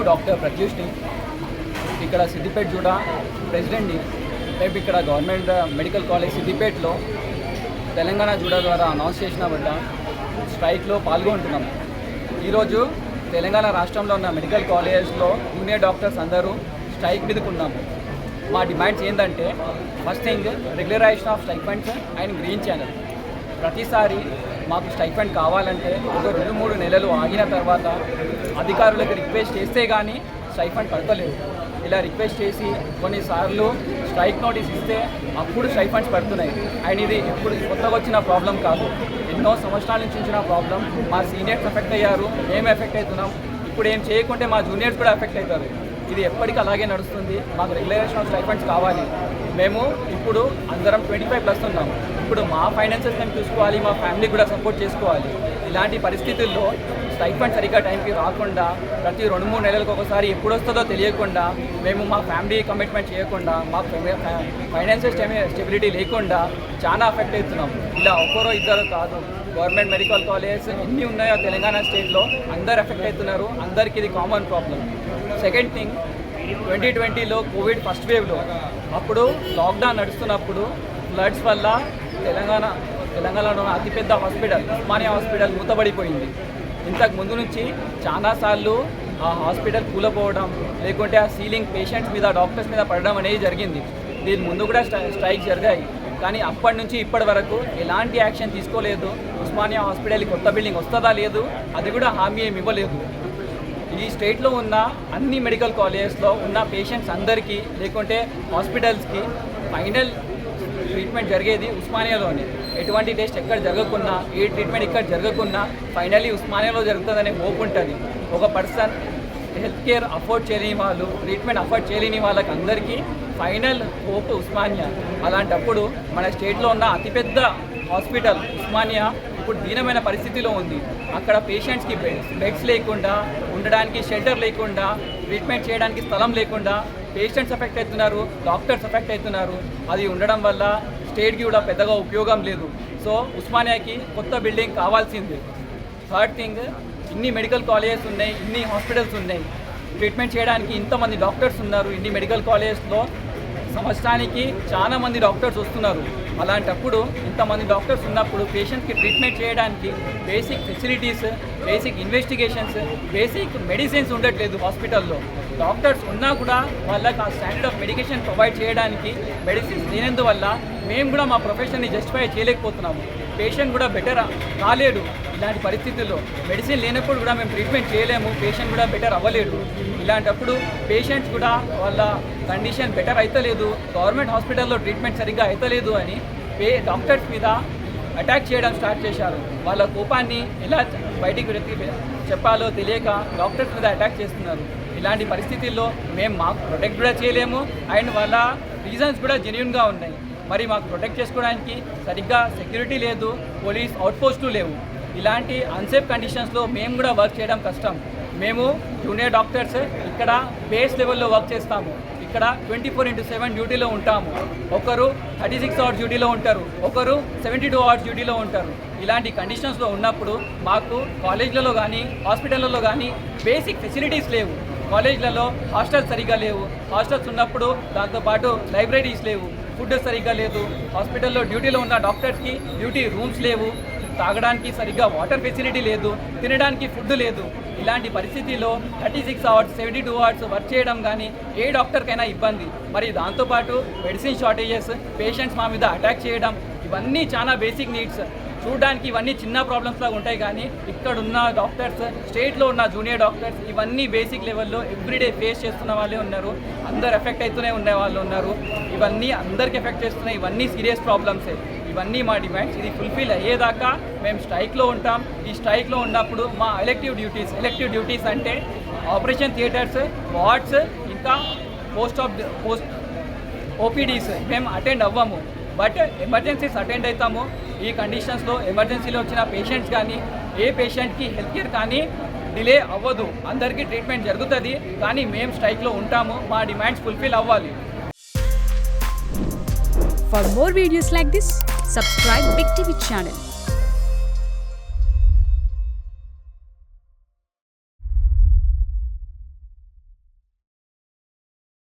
Doctor ప్రత్యూష్ని, ఇక్కడ Siddipet JUDA ప్రెసిడెంట్ని. రేపు ఇక్కడ గవర్నమెంట్ మెడికల్ కాలేజ్ సిద్దిపేటలో తెలంగాణ జూడా ద్వారా అనౌన్స్ చేసిన వద్ద స్ట్రైక్లో పాల్గొంటున్నాం. ఈరోజు తెలంగాణ రాష్ట్రంలో ఉన్న మెడికల్ కాలేజెస్లో జూనియర్ డాక్టర్స్ అందరూ స్ట్రైక్ మీదకున్నాము. మా డిమాండ్స్ ఏంటంటే, first thing regularization of stipends and green channel. ప్రతిసారి మాకు స్టైఫండ్ కావాలంటే ఒక 2-3 నెలలు ఆగిన తర్వాత అధికారులకు రిక్వెస్ట్ చేస్తే కానీ స్టైఫండ్ పడతలేదు. ఇలా రిక్వెస్ట్ చేసి కొన్నిసార్లు స్ట్రైక్ నోటీస్ ఇస్తే అప్పుడు స్టైఫండ్స్ పడుతున్నాయి. అండ్ ఇది ఇప్పుడు కొత్తగా వచ్చిన ప్రాబ్లం కాదు, ఎన్నో సంవత్సరాల నుంచి వచ్చిన ప్రాబ్లం. మా సీనియర్స్ ఎఫెక్ట్ అయ్యారు, మేము ఎఫెక్ట్ అవుతున్నాం. ఇప్పుడు ఏం చేయకుంటే మా జూనియర్స్ కూడా ఎఫెక్ట్ అవుతారు. ఇది ఎప్పటికీ అలాగే నడుస్తుంది. మాకు రెగ్యులరైజేషన్ ఆఫ్ స్టైఫండ్స్ కావాలి. మేము ఇప్పుడు అందరం 25+ ఉన్నాము. ఇప్పుడు మా ఫైనాన్సెస్ మేము చూసుకోవాలి, మా ఫ్యామిలీ కూడా సపోర్ట్ చేసుకోవాలి. ఇలాంటి పరిస్థితుల్లో స్టైఫండ్ సరిగ్గా టైంకి రాకుండా ప్రతి 2-3 నెలలకు ఒకసారి ఎప్పుడు వస్తుందో తెలియకుండా, మేము మా ఫ్యామిలీ కమిట్మెంట్ చేయకుండా, మా ఫైనాన్షియల్ స్టెబిలిటీ లేకుండా చాలా అఫెక్ట్ అవుతున్నాం. ఇలా ఒక్కరో ఇద్దరు కాదు, గవర్నమెంట్ మెడికల్ కాలేజెస్ ఎన్ని ఉన్నాయో తెలంగాణ స్టేట్లో అందరు ఎఫెక్ట్ అవుతున్నారు. అందరికీ ఇది కామన్ ప్రాబ్లం. సెకండ్ థింగ్, 2020లో కోవిడ్ ఫస్ట్ వేవ్లో అప్పుడు లాక్డౌన్ నడుస్తున్నప్పుడు ఫ్లడ్స్ వల్ల తెలంగాణలో అతిపెద్ద హాస్పిటల్ ఉస్మానియా హాస్పిటల్ మూతబడిపోయింది. ఇంతకు ముందు నుంచి చాలాసార్లు ఆ హాస్పిటల్ కూలపోవడం, లేకుంటే ఆ సీలింగ్ పేషెంట్స్ మీద డాక్టర్స్ మీద పడడం అనేది జరిగింది. దీని ముందు కూడా స్ట్రైక్ జరిగాయి. కానీ అప్పటి నుంచి ఇప్పటి వరకు ఎలాంటి యాక్షన్ తీసుకోలేదు. ఉస్మానియా హాస్పిటల్ కొత్త బిల్డింగ్ వస్తుందా లేదు, అది కూడా హామీ ఏమి ఇవ్వలేదు. ఈ స్టేట్లో ఉన్న అన్ని మెడికల్ కాలేజెస్లో ఉన్న పేషెంట్స్ అందరికీ, లేకుంటే హాస్పిటల్స్కి ఫైనల్ ట్రీట్మెంట్ జరిగేది ఉస్మానియాలోనే. ఎటువంటి టెస్ట్ ఎక్కడ జరగకున్నా, ఏ ట్రీట్మెంట్ ఇక్కడ జరగకున్నా ఫైనల్లీ ఉస్మానియాలో జరుగుతుందనే హోప్ ఉంటుంది. ఒక పర్సన్ హెల్త్ కేర్ అఫోర్డ్ చేయలేని వాళ్ళు, ట్రీట్మెంట్ అఫోర్డ్ చేయలేని వాళ్ళకి అందరికీ ఫైనల్ హోప్ ఉస్మానియా. అలాంటప్పుడు మన స్టేట్లో ఉన్న అతిపెద్ద హాస్పిటల్ ఉస్మానియా ఇప్పుడు దీనమైన పరిస్థితిలో ఉంది. అక్కడ పేషెంట్స్కి బెడ్స్ లేకుండా, ఉండడానికి షెల్టర్ లేకుండా, ట్రీట్మెంట్ చేయడానికి స్థలం లేకుండా పేషెంట్స్ ఎఫెక్ట్ అవుతున్నారు, డాక్టర్స్ ఎఫెక్ట్ అవుతున్నారు. అది ఉండడం వల్ల స్టేట్కి కూడా పెద్దగా ఉపయోగం లేదు. సో ఉస్మానియాకి కొత్త బిల్డింగ్ కావాల్సిందే. థర్డ్ థింగ్, ఇన్ని మెడికల్ కాలేజెస్ ఉన్నాయి, ఇన్ని హాస్పిటల్స్ ఉన్నాయి, ట్రీట్మెంట్ చేయడానికి ఇంతమంది డాక్టర్స్ ఉన్నారు. ఇన్ని మెడికల్ కాలేజెస్లో సంవత్సరానికి చాలా మంది డాక్టర్స్ వస్తున్నారు. అలాంటప్పుడు ఇంతమంది డాక్టర్స్ ఉన్నప్పుడు పేషెంట్స్కి ట్రీట్మెంట్ చేయడానికి basic facilities, basic investigations, basic medicines ఉండట్లేదు హాస్పిటల్లో. డాక్టర్స్ ఉన్నా కూడా వాళ్ళకి ఆ స్టాండర్డ్ ఆఫ్ మెడికేషన్ ప్రొవైడ్ చేయడానికి మెడిసిన్స్ లేనందువల్ల మేము కూడా మా ప్రొఫెషన్ని జస్టిఫై చేయలేకపోతున్నాము. పేషెంట్ కూడా బెటర్ కాలేడు. ఇలాంటి పరిస్థితుల్లో మెడిసిన్ లేనప్పుడు కూడా మేము ట్రీట్మెంట్ చేయలేము, పేషెంట్ కూడా బెటర్ అవ్వలేడు. ఇలాంటప్పుడు పేషెంట్స్ కూడా వాళ్ళ కండిషన్ బెటర్ అవుతలేదు, గవర్నమెంట్ హాస్పిటల్లో ట్రీట్మెంట్ సరిగ్గా అవుతలేదు అని డాక్టర్స్ మీద అటాక్ చేయడం స్టార్ట్ చేశారు. వాళ్ళ కోపాన్ని ఎలా బయటికి చెప్పాలో తెలియక డాక్టర్స్ మీద అటాక్ చేస్తున్నారు. ఇలాంటి పరిస్థితుల్లో మేము మాకు ప్రొటెక్ట్ కూడా చేయలేము. అండ్ వాళ్ళ రీజన్స్ కూడా జెన్యూన్గా ఉన్నాయి. మరి మాకు ప్రొటెక్ట్ చేసుకోవడానికి సరిగ్గా సెక్యూరిటీ లేదు, పోలీస్ అవుట్పోస్టులు లేవు. ఇలాంటి అన్సేఫ్ కండిషన్స్లో మేము కూడా వర్క్ చేయడం కష్టం. మేము జూనియర్ డాక్టర్స్ ఇక్కడ బేస్ లెవెల్లో వర్క్ చేస్తాము. ఇక్కడ 24/7 డ్యూటీలో ఉంటాము. ఒకరు 36 అవర్స్ డ్యూటీలో ఉంటారు, ఒకరు 72 అవర్స్ డ్యూటీలో ఉంటారు. ఇలాంటి కండిషన్స్లో ఉన్నప్పుడు మాకు కాలేజ్లలో కానీ హాస్పిటళ్ళలో కానీ బేసిక్ ఫెసిలిటీస్ లేవు. కాలేజ్లలో హాస్టల్స్ సరిగ్గా లేవు. హాస్టల్స్ ఉన్నప్పుడు దాంతోపాటు లైబ్రరీస్ లేవు, ఫుడ్ సరిగ్గా లేదు. హాస్పిటల్లో డ్యూటీలో ఉన్న డాక్టర్స్కి డ్యూటీ రూమ్స్ లేవు, తాగడానికి సరిగ్గా వాటర్ ఫెసిలిటీ లేదు, తినడానికి ఫుడ్ లేదు. ఇలాంటి పరిస్థితిలో 36 అవర్స్ 72 అవర్స్ వర్క్ చేయడం కానీ ఏ డాక్టర్కైనా ఇబ్బంది. మరి దాంతోపాటు మెడిసిన్ షార్టేజెస్, పేషెంట్స్ మా మీద అటాక్ చేయడం, ఇవన్నీ చాలా బేసిక్ నీడ్స్. చూడడానికి ఇవన్నీ చిన్న ప్రాబ్లమ్స్ లాగా ఉంటాయి, కానీ ఇక్కడ ఉన్న డాక్టర్స్, స్టేట్లో ఉన్న జూనియర్ డాక్టర్స్ ఇవన్నీ బేసిక్ లెవెల్లో ఎవ్రీడే ఫేస్ చేస్తున్న వాళ్ళే ఉన్నారు. అందరు ఎఫెక్ట్ అవుతూనే ఉండే వాళ్ళు ఉన్నారు. ఇవన్నీ అందరికి ఎఫెక్ట్ చేస్తున్నాయి. ఇవన్నీ సీరియస్ ప్రాబ్లమ్సే. ఇవన్నీ మా డిమాండ్స్. ఇది ఫుల్ఫిల్ అయ్యేదాకా మేము స్ట్రైక్లో ఉంటాం. ఈ స్ట్రైక్లో ఉన్నప్పుడు మా ఎలెక్టివ్ డ్యూటీస్ అంటే ఆపరేషన్ థియేటర్స్, వార్డ్స్, ఇంకా పోస్ట్ ఓపీడీస్ మేము అటెండ్ అవ్వము. బట్ ఎమర్జెన్సీస్ అటెండ్ అవుతాము. ఈ కండిషన్స్లో ఎమర్జెన్సీలో వచ్చిన పేషెంట్స్ కానీ ఏ పేషెంట్కి హెల్త్ కేర్ కానీ డిలే అవ్వదు, అందరికీ ట్రీట్మెంట్ జరుగుతుంది. కానీ మేము స్ట్రైక్లో ఉంటాము. మా డిమాండ్స్ ఫుల్ఫిల్ అవ్వాలి. For more videos like this, subscribe Big TV channel.